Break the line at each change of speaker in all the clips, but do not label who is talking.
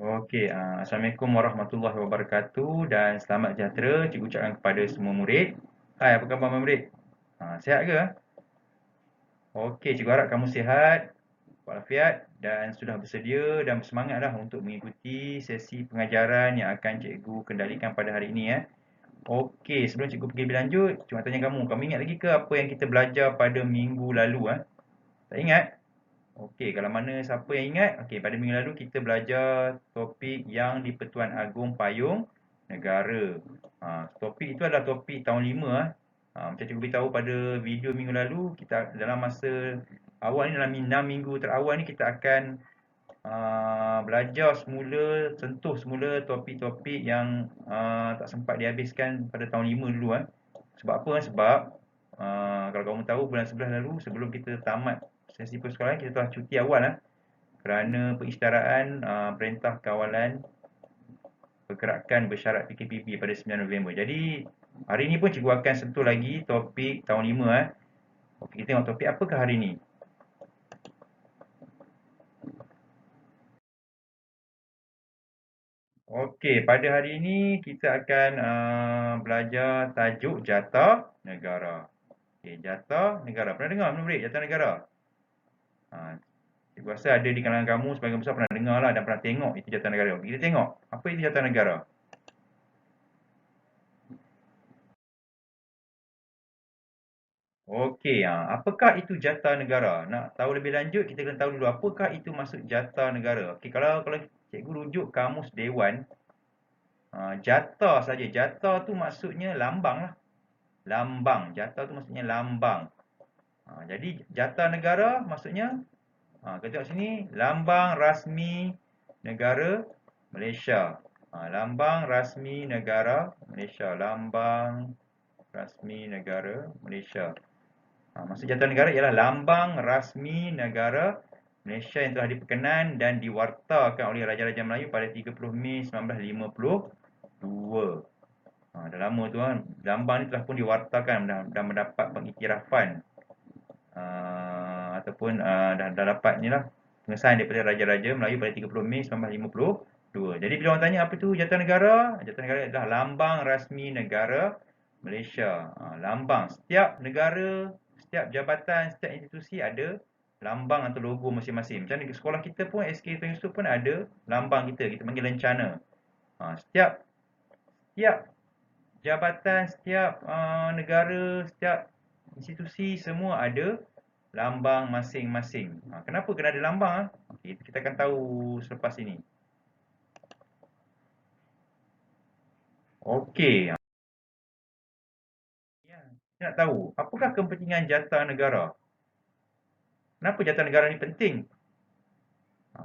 Okey, Assalamualaikum warahmatullahi wabarakatuh dan selamat sejahtera cikgu ucapkan kepada semua murid. Hai, apa khabar murid? Sihat ke? Okey, cikgu harap kamu sihat, walafiat dan sudah bersedia dan bersemangatlah untuk mengikuti sesi pengajaran yang akan cikgu kendalikan pada hari ini. Okey, sebelum cikgu pergi lebih lanjut, cikgu nak tanya kamu ingat lagi ke apa yang kita belajar pada minggu lalu? Tak ingat? Okey, kalau mana siapa yang ingat, okey, pada minggu lalu kita belajar topik yang di-Pertuan Agong Payung Negara. Topik itu adalah topik tahun 5 macam cikgu beritahu pada video minggu lalu, kita dalam masa awal ni, dalam 6 minggu terawal ni kita akan belajar semula, sentuh semula topik-topik yang tak sempat dihabiskan pada tahun 5 dulu. Sebab apa? Sebab kalau kamu tahu bulan 11 lalu sebelum kita tamat sesi persekolahan kita telah cuti awal kerana pengisytiharaan Perintah Kawalan Pergerakan Bersyarat PKPB pada 9 November. Jadi hari ini pun cikgu akan sentuh lagi topik tahun 5 Okey, kita tengok topik apakah hari ini. Okey, pada hari ini kita akan belajar tajuk Jata Negara. Okey, Jata Negara. Pernah dengar belum murid Jata Negara? Cikgu rasa ada di kalangan kamu sebahagian besar pernah dengar lah dan pernah tengok itu Jata Negara. Kita tengok apa itu Jata Negara. Okey, apakah itu Jata Negara? Nak tahu lebih lanjut kita kena tahu dulu apakah itu maksud Jata Negara. Okey, kalau cikgu rujuk kamus dewan, jata saja. Jata tu maksudnya lambang lah. Lambang. Jata tu maksudnya lambang. Jadi Jata Negara maksudnya, kita tengok sini, lambang rasmi negara Malaysia. Lambang rasmi negara Malaysia. Lambang rasmi negara Malaysia. Maksud Jata Negara ialah lambang rasmi negara Malaysia yang telah diperkenan dan diwartakan oleh Raja-Raja Melayu pada 30 Mei 1952. Dah lama tu kan. Lambang ni telah pun diwartakan dan mendapat pengiktirafan ataupun dah dapat ni lah pengesahan daripada Raja-Raja Melayu pada 30 Mei 1952. Jadi bila orang tanya apa tu Jata Negara adalah lambang rasmi negara Malaysia. Lambang setiap negara, setiap jabatan, setiap institusi ada lambang atau logo masing-masing. Macam di sekolah kita pun SK Tuan Yusof pun ada lambang kita, kita panggil lencana. Setiap setiap jabatan, setiap negara, setiap institusi semua ada lambang masing-masing. Kenapa kena ada lambang? Okay, kita akan tahu selepas ini. Okey. Kita nak tahu, apakah kepentingan Jata Negara? Kenapa Jata Negara ni penting?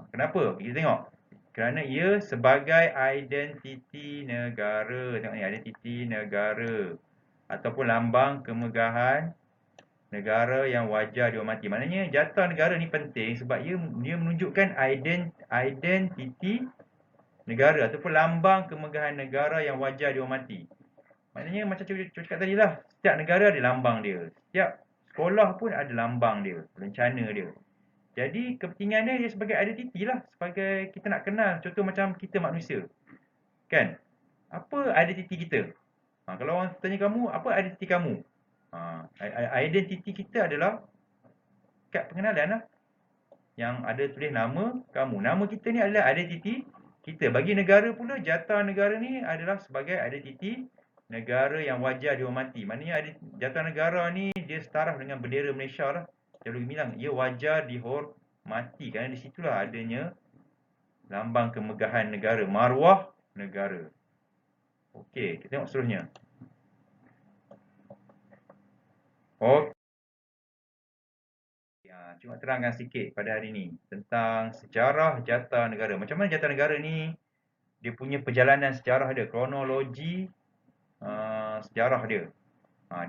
Kenapa? Kita tengok. Kerana ia sebagai identiti negara. Tengok ni, identiti negara. Ataupun lambang kemegahan negara yang wajar dihormati. Maknanya Jata Negara ni penting sebab dia menunjukkan identiti negara ataupun lambang kemegahan negara yang wajar dihormati. Maknanya macam cikgu cakap tadi lah, setiap negara ada lambang dia. Setiap sekolah pun ada lambang dia, rencana dia. Jadi kepentingan dia sebagai identiti lah, sebagai kita nak kenal. Contoh macam kita manusia. Kan? Apa identiti kita? Kalau orang tanya kamu, apa identiti kamu? Identiti kita adalah kad pengenalan lah. Yang ada tulis nama kamu. Nama kita ni adalah identiti kita. Bagi negara pula, Jata Negara ni adalah sebagai identiti negara yang wajar dihormati. Maknanya Jata Negara ni dia setara dengan bendera Malaysia lah. Saya boleh bilang, ia wajar dihormati kerana di situlah adanya lambang kemegahan negara, maruah negara. Okey, kita tengok seterusnya. Okey. Cuma terangkan sikit pada hari ini tentang sejarah Jata Negara. Macam mana Jata Negara ni dia punya perjalanan sejarah dia, kronologi sejarah dia.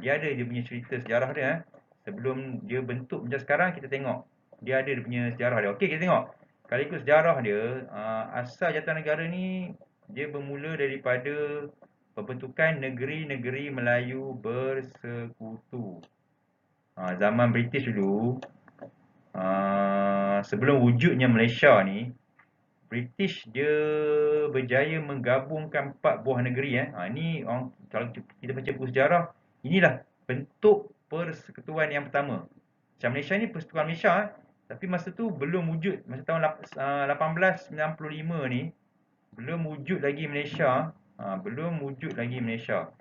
Dia punya cerita sejarah dia. Sebelum dia bentuk macam sekarang, kita tengok. Dia ada dia punya sejarah dia. Okey, kita tengok. Kalau ikut sejarah dia, asal Jata Negara ni, dia bermula daripada pembentukan negeri-negeri Melayu bersekutu. Zaman British dulu, sebelum wujudnya Malaysia ni, British dia berjaya menggabungkan 4 buah negeri. Ni orang, kalau kita baca buku sejarah, inilah bentuk persekutuan yang pertama. Macam Malaysia ni persekutuan Malaysia, tapi masa tu belum wujud. Masa tahun 1895 ni, belum wujud lagi Malaysia. Belum wujud lagi Malaysia.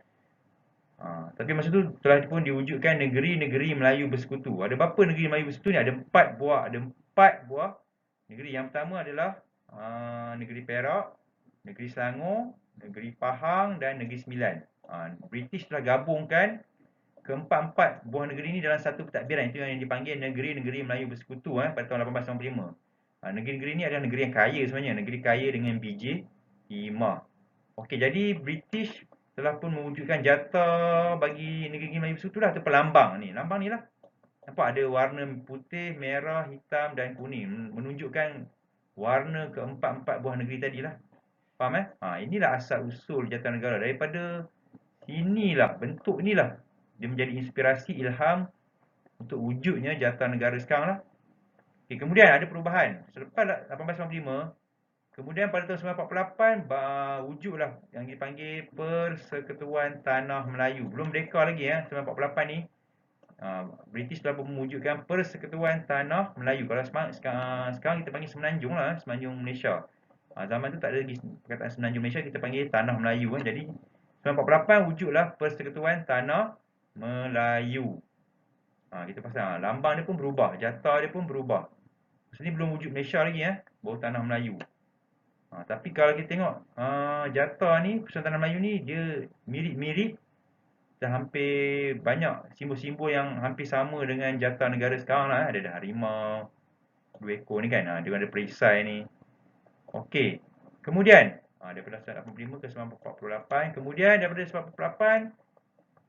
Tapi masa tu telah pun diwujudkan negeri-negeri Melayu bersekutu. Ada berapa negeri Melayu bersekutu ni? Ada 4 buah. Ada 4 buah negeri. Yang pertama adalah negeri Perak, negeri Selangor, negeri Pahang dan negeri Sembilan. British telah gabungkan keempat-empat buah negeri ini dalam satu pentadbiran. Itu yang dipanggil negeri-negeri Melayu bersekutu pada tahun 1895. Negeri-negeri ini adalah negeri yang kaya sebenarnya. Negeri kaya dengan biji timah. Okey, jadi British telah pun mewujudkan jata bagi negeri Melayu bersekutu lah. Itu pelambang ni. Lambang ni lah. Nampak ada warna putih, merah, hitam dan kuning. Menunjukkan warna keempat-empat buah negeri tadi lah. Faham inilah asal usul jata negara. Daripada inilah, bentuk inilah dia menjadi inspirasi, ilham untuk wujudnya jata negara sekarang lah. Okay, kemudian ada perubahan. Selepas 1895, kemudian pada tahun 1948 wujudlah yang dipanggil Persekutuan Tanah Melayu. Belum merdeka lagi 1948 ni. British telah mewujudkan Persekutuan Tanah Melayu. Kalau sekarang kita panggil Semenanjung lah, Semenanjung Malaysia. Zaman tu tak ada lagi perkataan Semenanjung Malaysia, kita panggil Tanah Melayu Jadi 1948 wujudlah Persekutuan Tanah Melayu. Kita pasang lambang dia pun berubah, jata dia pun berubah. Maksudnya belum wujud Malaysia lagi baru Tanah Melayu. Tapi kalau kita tengok jata ni, Persekutuan Tanah Melayu ni dia mirip-mirip dan hampir banyak simbol-simbol yang hampir sama dengan jata negara sekarang lah. Ada harimau, 2 ekor ni kan. Dia ada perisai ni. Okey. Kemudian daripada 1985 ke 1948. Kemudian daripada 1948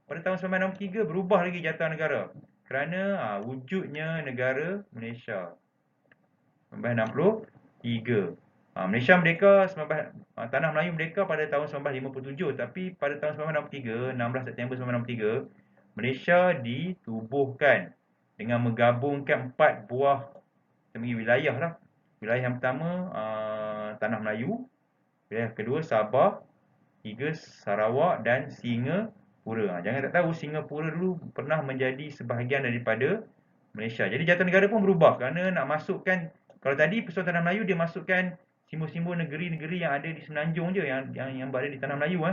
pada tahun 1963 berubah lagi jata negara. Kerana wujudnya negara Malaysia. 1963. Malaysia merdeka, Tanah Melayu merdeka pada tahun 1957. Tapi pada tahun 1963, 16 September 1963, Malaysia ditubuhkan dengan menggabungkan 4 buah wilayah lah. Wilayah yang pertama Tanah Melayu, wilayah kedua Sabah, 3 Sarawak dan Singapura. Jangan tak tahu Singapura dulu pernah menjadi sebahagian daripada Malaysia. Jadi jata negara pun berubah kerana nak masukkan, kalau tadi Persekutuan Tanah Melayu dia masukkan simbol-simbol negeri-negeri yang ada di Semenanjung je, yang berada di Tanah Melayu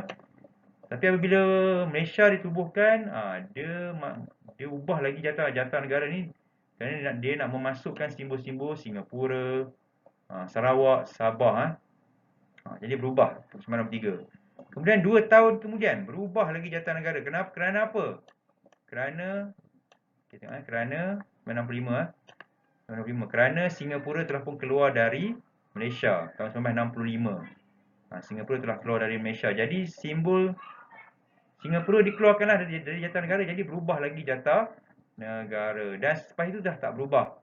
Tapi apabila Malaysia ditubuhkan, dia ubah lagi jata negara ni kerana dia nak memasukkan simbol-simbol Singapura, Sarawak, Sabah jadi berubah 1963. Kemudian 2 tahun kemudian berubah lagi jata negara. Kerana apa? Kerana kita tengok kerana 1965 kerana Singapura telah pun keluar dari Malaysia tahun 1965. Singapura telah keluar dari Malaysia. Jadi simbol Singapura dikeluarkanlah dari jata negara, jadi berubah lagi jata negara. Dan selepas itu dah tak berubah.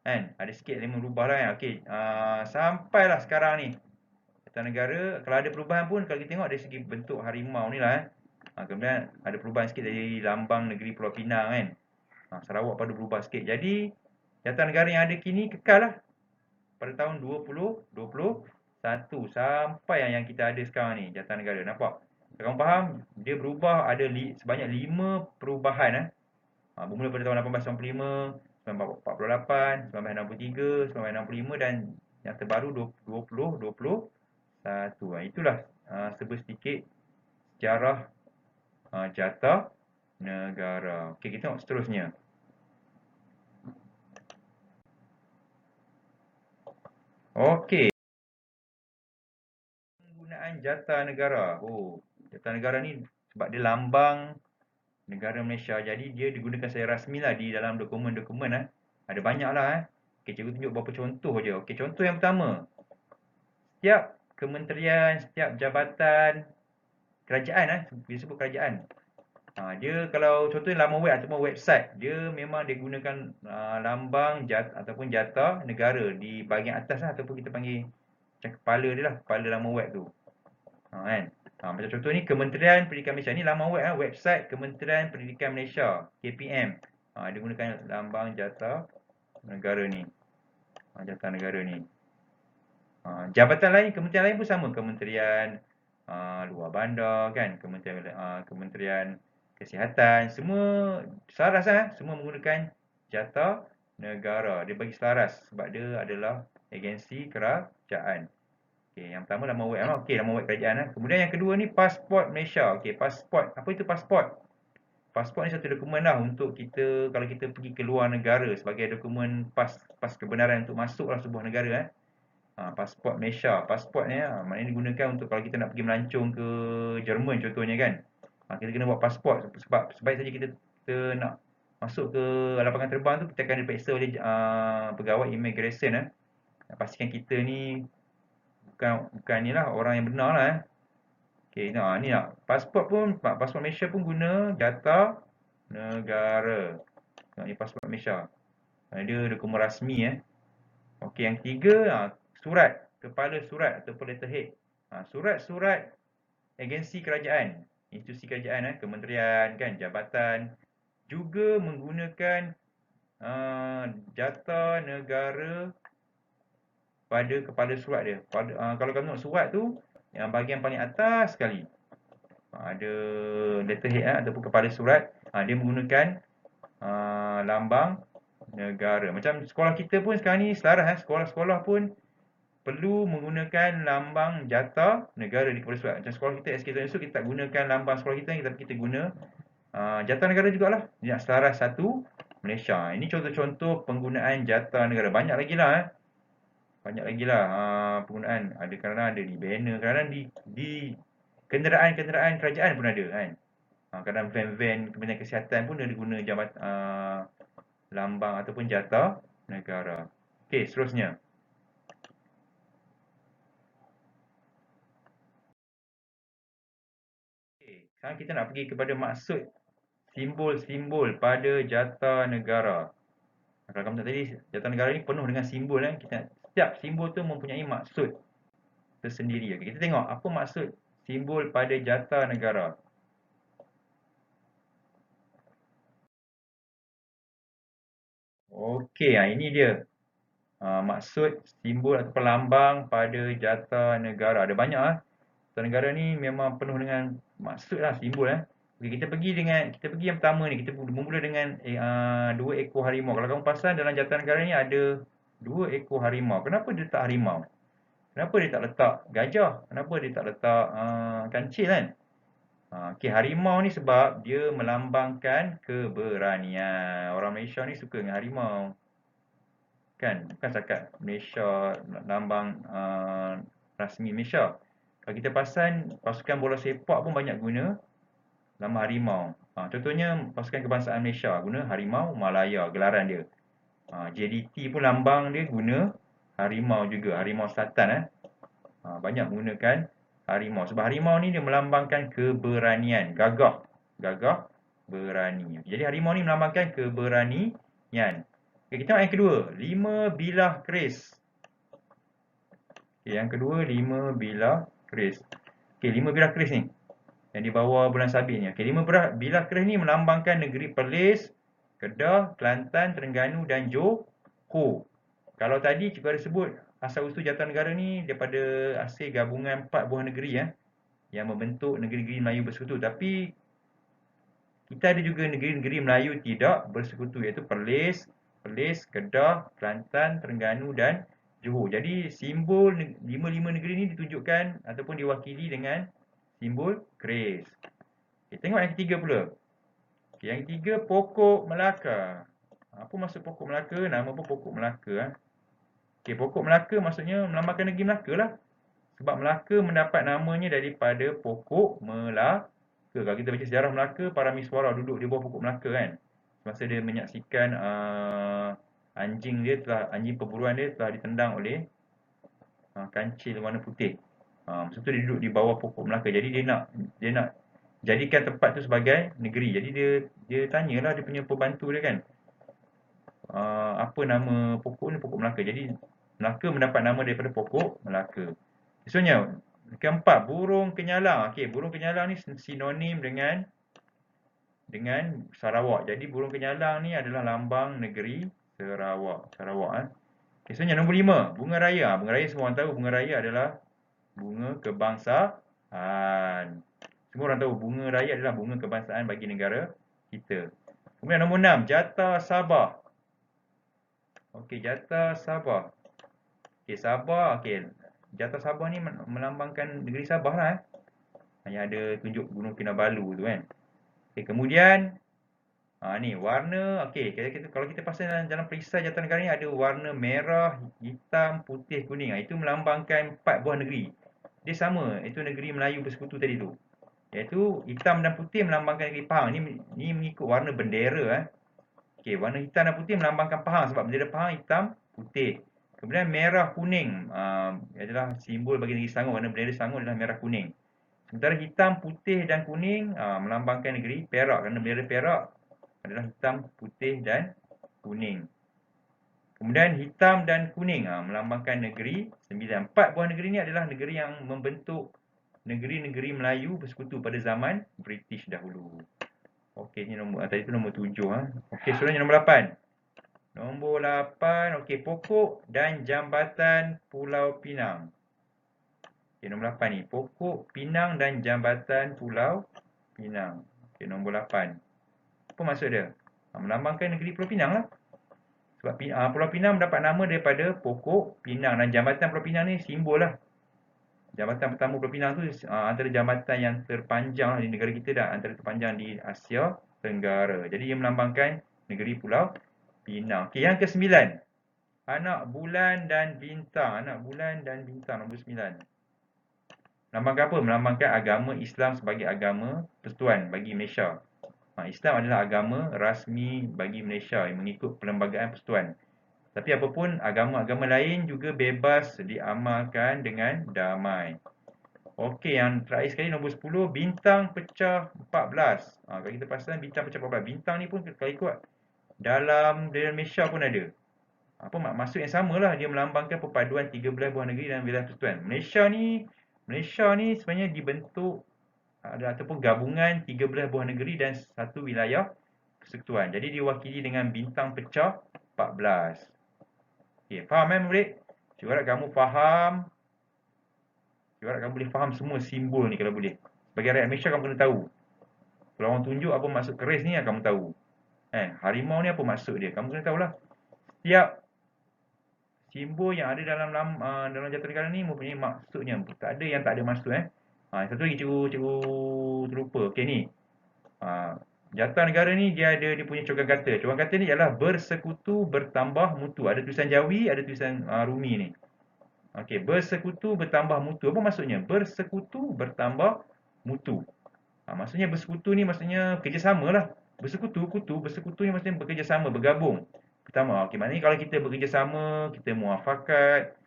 Ada sikit yang berubah lah Okey, sampailah sekarang ni. Jata negara, kalau ada perubahan pun kalau kita tengok dari segi bentuk harimau ni lah kemudian ada perubahan sikit dari lambang negeri Pulau Pinang Sarawak pada berubah sikit. Jadi jata negara yang ada kini kekal lah pada tahun 2021 sampai yang kita ada sekarang ni jata negara. Nampak? Kamu faham? Dia berubah ada sebanyak 5 perubahan bermula pada tahun 1895, 1948, 1963, 1965 dan yang terbaru 2021. Itulah sedikit sejarah jata negara. Okey, kita tengok seterusnya. Okey. Penggunaan jata negara. Jata negara ni sebab dia lambang negara Malaysia. Jadi dia digunakan secara rasmi lah di dalam dokumen-dokumen Ada banyak lah Okey, cikgu tunjuk beberapa contoh je. Okey, contoh yang pertama. Setiap kementerian, setiap jabatan kerajaan disebut kerajaan. Dia kalau contohnya laman web ataupun website, dia memang dia gunakan lambang ataupun jata negara di bahagian atas ataupun kita panggil macam kepala dia lah, kepala laman web tu. Macam contoh ni Kementerian Pendidikan Malaysia ni laman web website Kementerian Pendidikan Malaysia, KPM. Dia gunakan lambang jata negara ni. Jata negara ni. Jabatan lain, kementerian lain pun sama. Kementerian luar bandar kan, kementerian kesihatan, semua selaras semua menggunakan jata negara. Dia bagi selaras sebab dia adalah agensi kerajaan. Okey, yang pertama nama web Okey, nama web kerajaan Kemudian yang kedua ni pasport Malaysia. Okey, pasport. Apa itu pasport? Pasport ni satu dokumen lah untuk kita kalau kita pergi ke luar negara sebagai dokumen pas kebenaran untuk masuk lah sebuah negara pasport Malaysia. Pasport ni maknanya digunakan untuk kalau kita nak pergi melancong ke Jerman contohnya kan. Kita kena buat pasport sebab sebaik saja kita nak masuk ke lapangan terbang tu kita akan diperiksa oleh pegawai immigration nak pastikan kita ni bukan ni lah orang yang benar lah Okey, ni lah. Pasport Malaysia pun guna data negara. Ni pasport Malaysia. Dia dokumen rasmi Okey, yang ketiga surat, kepala surat ataupun letterhead. Surat-surat agensi kerajaan, institusi kerajaan kementerian kan, jabatan juga menggunakan data negara pada kepala surat dia. Kalau kamu tengok surat tu, yang bahagian paling atas sekali ada letterhead ataupun kepala surat, dia menggunakan lambang negara. Macam sekolah kita pun sekarang ni selaras sekolah-sekolah pun perlu menggunakan lambang jata negara di kepala surat. Macam sekolah kita SK Tuan Yusof, kita tak gunakan lambang sekolah kita, tapi kita guna jata negara jugalah. Dia selaras satu Malaysia. Ini contoh-contoh penggunaan jata negara. Banyak lagi lah banyak lagi lah penggunaan. Ada kadang-kadang ada di banner, kadang-kadang di kenderaan-kenderaan kerajaan pun ada kan. Kadang van-van Kementerian Kesihatan pun ada guna lambang ataupun jata negara. Okey, seterusnya. Okey, sekarang kita nak pergi kepada maksud simbol-simbol pada jata negara. Kalau kamu tadi, jata negara ni penuh dengan simbol setiap simbol tu mempunyai maksud tersendiri. Okey, kita tengok apa maksud simbol pada jata negara. Okey, ini dia. Maksud simbol atau lambang pada jata negara. Ada banyak Jata negara ni memang penuh dengan maksud simbol Okay, kita pergi yang pertama ni, kita bermula dengan 2 ekor harimau. Kalau kamu pasal dalam jata negara ni ada 2 ekor harimau. Kenapa dia letak harimau? Kenapa dia tak letak gajah? Kenapa dia tak letak kancil kan? Okey, harimau ni sebab dia melambangkan keberanian. Orang Malaysia ni suka dengan harimau. Kan? Bukan setakat Malaysia, lambang rasmi Malaysia. Kalau kita pasang pasukan bola sepak pun banyak guna lambang harimau. Contohnya pasukan kebangsaan Malaysia guna harimau Malaya, gelaran dia. JDT pun lambang dia guna harimau juga, harimau selatan banyak menggunakan harimau. Sebab harimau ni dia melambangkan keberanian, gagah, berani. Jadi harimau ni melambangkan keberanian. Okay, kita tengok yang kedua, 5 bilah keris. Okay, yang kedua, 5 bilah keris. Okay, 5 bilah keris ni yang di bawah bulan sabit ni. Okay, 5 bilah keris ni melambangkan negeri Perlis, Kedah, Kelantan, Terengganu dan Johor. Kalau tadi cikgu ada sebut asal-usul jata negara ni daripada hasil gabungan 4 buah negeri yang membentuk negeri-negeri Melayu bersekutu. Tapi kita ada juga negeri-negeri Melayu tidak bersekutu, iaitu Perlis, Kedah, Kelantan, Terengganu dan Johor. Jadi simbol 5 negeri ni ditunjukkan ataupun diwakili dengan simbol keris. Okay, tengok yang ketiga pula. Okay, yang ketiga, pokok Melaka. Apa maksud pokok Melaka? Nama pun pokok Melaka. Okay, pokok Melaka maksudnya melambangkan negeri Melaka lah. Sebab Melaka mendapat namanya daripada pokok Melaka. Kalau kita baca sejarah Melaka, para miswara duduk di bawah pokok Melaka kan. Semasa dia menyaksikan anjing perburuan dia telah ditendang oleh kancil warna putih. Masa tu dia duduk di bawah pokok Melaka. Jadi dia nak jadikan tempat tu sebagai negeri. Jadi dia tanyalah dia punya pembantu dia kan. Apa nama pokok ni? Pokok Melaka. Jadi Melaka mendapat nama daripada pokok Melaka. Maksudnya keempat, burung kenyalang. Okey, burung kenyalang ni sinonim dengan Sarawak. Jadi burung kenyalang ni adalah lambang negeri Sarawak. Okay, seterusnya nombor 5, bunga raya. Bunga raya semua orang tahu bunga raya adalah bunga kebangsaan. Semua orang tahu bunga raya adalah bunga kebangsaan bagi negara kita. Kemudian nombor 6, Jata Sabah. Okey, Jata Sabah. Okey, Sabah. Okey, Jata Sabah ni melambangkan negeri Sabah lah. Yang ada tunjuk Gunung Kinabalu tu kan. Okey, kemudian ni warna. Okey, kalau kita pasal dalam perisai Jata Negara ni ada warna merah, hitam, putih, kuning. Itu melambangkan 4 buah negeri. Dia sama, itu negeri Melayu bersekutu tadi tu. Iaitu hitam dan putih melambangkan negeri Pahang. Ni mengikut warna bendera. Okey, warna hitam dan putih melambangkan Pahang sebab bendera Pahang hitam, putih. Kemudian merah kuning adalah simbol bagi negeri Selangor. Warna bendera Selangor adalah merah kuning. Sementara hitam, putih dan kuning melambangkan negeri Perak kerana bendera Perak adalah hitam, putih dan kuning. Kemudian hitam dan kuning melambangkan negeri Sembilan. 4 buah negeri ni adalah negeri yang membentuk negeri-negeri Melayu bersekutu pada zaman British dahulu. Okey, ni nombor tadi tu nombor 7 Okey, seterusnya nombor 8. Nombor 8, okey, pokok dan jambatan Pulau Pinang. Okey, nombor 8 ni, pokok, pinang dan jambatan Pulau Pinang. Okey, nombor 8. Apa maksud dia? Melambangkan negeri Pulau Pinang lah. Sebab Pulau Pinang mendapat nama daripada pokok pinang dan jambatan Pulau Pinang ni simbol lah. Jambatan pertama Pulau Pinang tu antara jambatan yang terpanjang di negara kita dan antara terpanjang di Asia Tenggara. Jadi ia melambangkan negeri Pulau Pinang. Okey, yang ke-9. Anak bulan dan bintang. Anak bulan dan bintang nombor 9. Melambangkan apa? Melambangkan agama Islam sebagai agama persekutuan bagi Malaysia. Islam adalah agama rasmi bagi Malaysia yang mengikut perlembagaan persekutuan. Tapi apapun agama-agama lain juga bebas diamalkan dengan damai. Okey, yang terakhir sekali nombor 10, bintang pecah 14. Kalau kita pasal bintang pecah 14. Bintang ni pun kalau ikut dalam Malaysia pun ada. Apa maksud yang samalah, dia melambangkan perpaduan 13 buah negeri dalam wilayah persekutuan. Malaysia ni sebenarnya dibentuk ataupun gabungan 13 buah negeri dan satu wilayah persekutuan. Jadi diwakili dengan bintang pecah 14. Okey, faham murid? Cuba harap kamu faham. Cuba harap kamu boleh faham semua simbol ni kalau boleh. Sebagai rakyat Malaysia kamu kena tahu. Kalau orang tunjuk apa maksud keris ni kamu tahu. Harimau ni apa maksud dia? Kamu kena tahulah. Setiap simbol yang ada dalam Jata Negara ni mempunyai maksudnya. Tak ada yang tak ada maksud satu lagi cikgu terlupa. Okey ni. Jata Negara ni dia ada dia punya cokan kata. Cokan kata ni ialah bersekutu bertambah mutu. Ada tulisan Jawi, ada tulisan Rumi ni. Okey, bersekutu bertambah mutu. Apa maksudnya? Bersekutu bertambah mutu. Maksudnya bersekutu ni maksudnya kerjasama lah. Bersekutu ni maksudnya bekerjasama, bergabung. Pertama, okey, maknanya kalau kita bekerjasama, kita muafakat,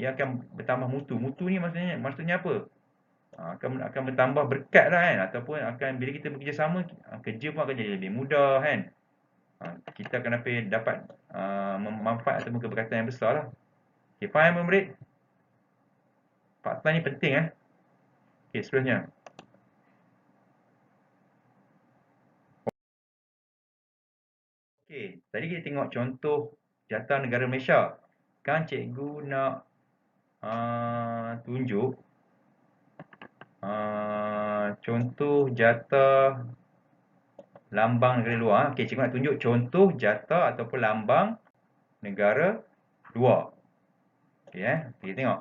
ia akan bertambah mutu. Mutu ni maksudnya apa? Akan bertambah berkat lah kan, ataupun bila kita bekerjasama, kerja pun akan jadi lebih mudah kan. Kita akan dapat manfaat ataupun keberkatan yang besar lah. Okay, faham murid? Fakta ni penting Okay, seterusnya. Okay, tadi kita tengok contoh Jata Negara Malaysia. Sekarang cikgu nak tunjuk contoh jata lambang negara luar. Okey, cikgu nak tunjuk contoh jata ataupun lambang negara luar. Okey kita tengok.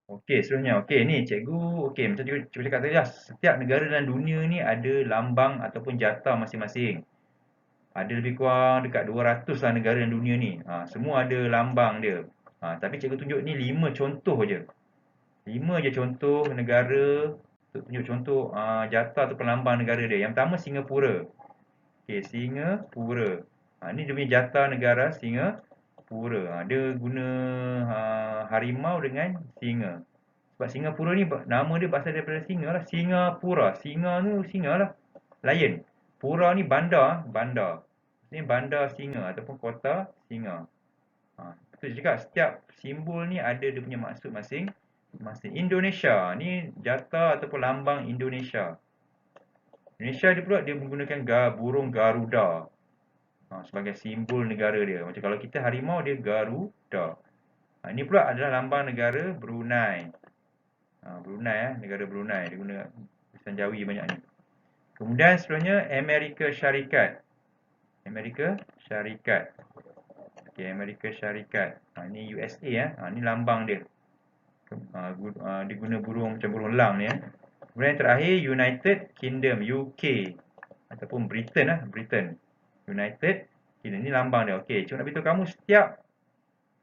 Okey, seterusnya. Okey, ni cikgu macam cikgu cakap tadi lah, setiap negara dalam dunia ni ada lambang ataupun jata masing-masing. Ada lebih kurang dekat 200 lah negara dalam dunia ni. Semua ada lambang dia. Tapi cikgu tunjuk ni 5 contoh je. 5 je contoh negara untuk tunjuk contoh jata atau lambang negara dia. Yang pertama Singapura. Okey, Singapura. Ni dia punya jata negara Singapura. Dia guna harimau dengan singa. Sebab Singapura ni nama dia berasal daripada singa lah. Singapura. Singa tu singa lah. Lion. Pura ni bandar. Bandar. Ini bandar singa ataupun kota singa. Betul juga setiap simbol ni ada dia punya maksud masing-masing. Indonesia ni jata ataupun lambang Indonesia. Indonesia dia pula dia menggunakan burung Garuda sebagai simbol negara dia. Macam kalau kita harimau dia Garuda. Ini pula adalah lambang negara Brunei. Brunei negara Brunei dia guna tulisan Jawi banyak ni. Kemudian seterusnya Amerika Syarikat. Amerika Syarikat. Okey, Amerika Syarikat. Ini USA ini lambang dia. Dia guna burung macam burung elang ni Kemudian yang terakhir United Kingdom, UK ataupun Britain Britain. United Kingdom ni lambang dia. Okey, cuma nak beritahu kamu setiap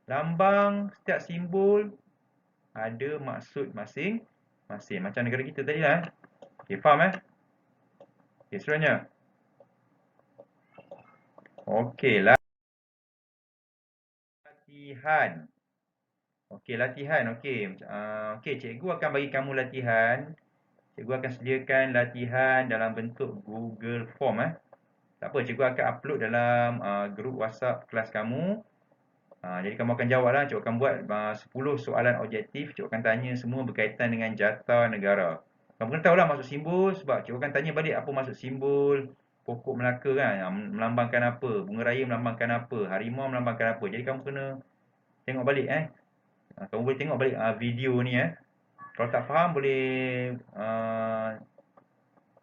lambang, setiap simbol ada maksud masing-masing. Macam negara kita tadi lah. Okey, faham Okey, seterusnya. Okey, latihan. Okey, latihan. Okey, cikgu akan bagi kamu latihan. Cikgu akan sediakan latihan dalam bentuk Google Form Tak apa, cikgu akan upload dalam grup WhatsApp kelas kamu. Jadi kamu akan jawablah. Cikgu akan buat 10 soalan objektif. Cikgu akan tanya semua berkaitan dengan jata negara. Kamu kena tahulah maksud simbol sebab cikgu akan tanya balik apa maksud simbol pokok Melaka kan. Melambangkan apa? Bunga raya melambangkan apa? Harimau melambangkan apa? Jadi kamu kena tengok balik Kamu boleh tengok balik video ni Kalau tak faham boleh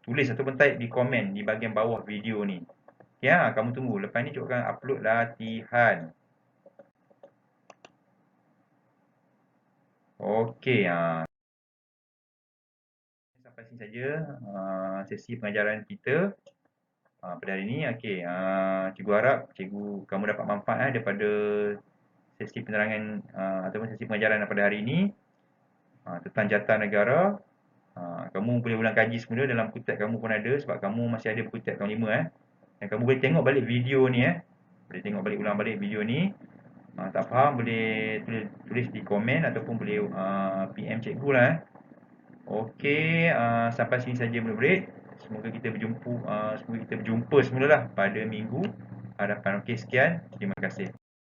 tulis ataupun type di komen di bahagian bawah video ni. Ya, kamu tunggu. Lepas ni cikgu akan upload latihan. Okey, sampai sini saja sesi pengajaran kita pada hari ini. Okey, cikgu harap kamu dapat manfaat daripada sesi penerangan ataupun sesi pengajaran pada hari ini tentang jata negara. Kamu boleh ulang kaji semula dalam kutat kamu pun ada sebab kamu masih ada kutat tahun 5 Dan kamu boleh tengok balik video ni Boleh tengok balik ulang balik video ni. Tak faham boleh tulis di komen ataupun boleh PM cikgu lah Okey, sampai sini saja murid-murid. Semoga kita berjumpa semula lah pada minggu hadapan. Okey, sekian. Terima kasih.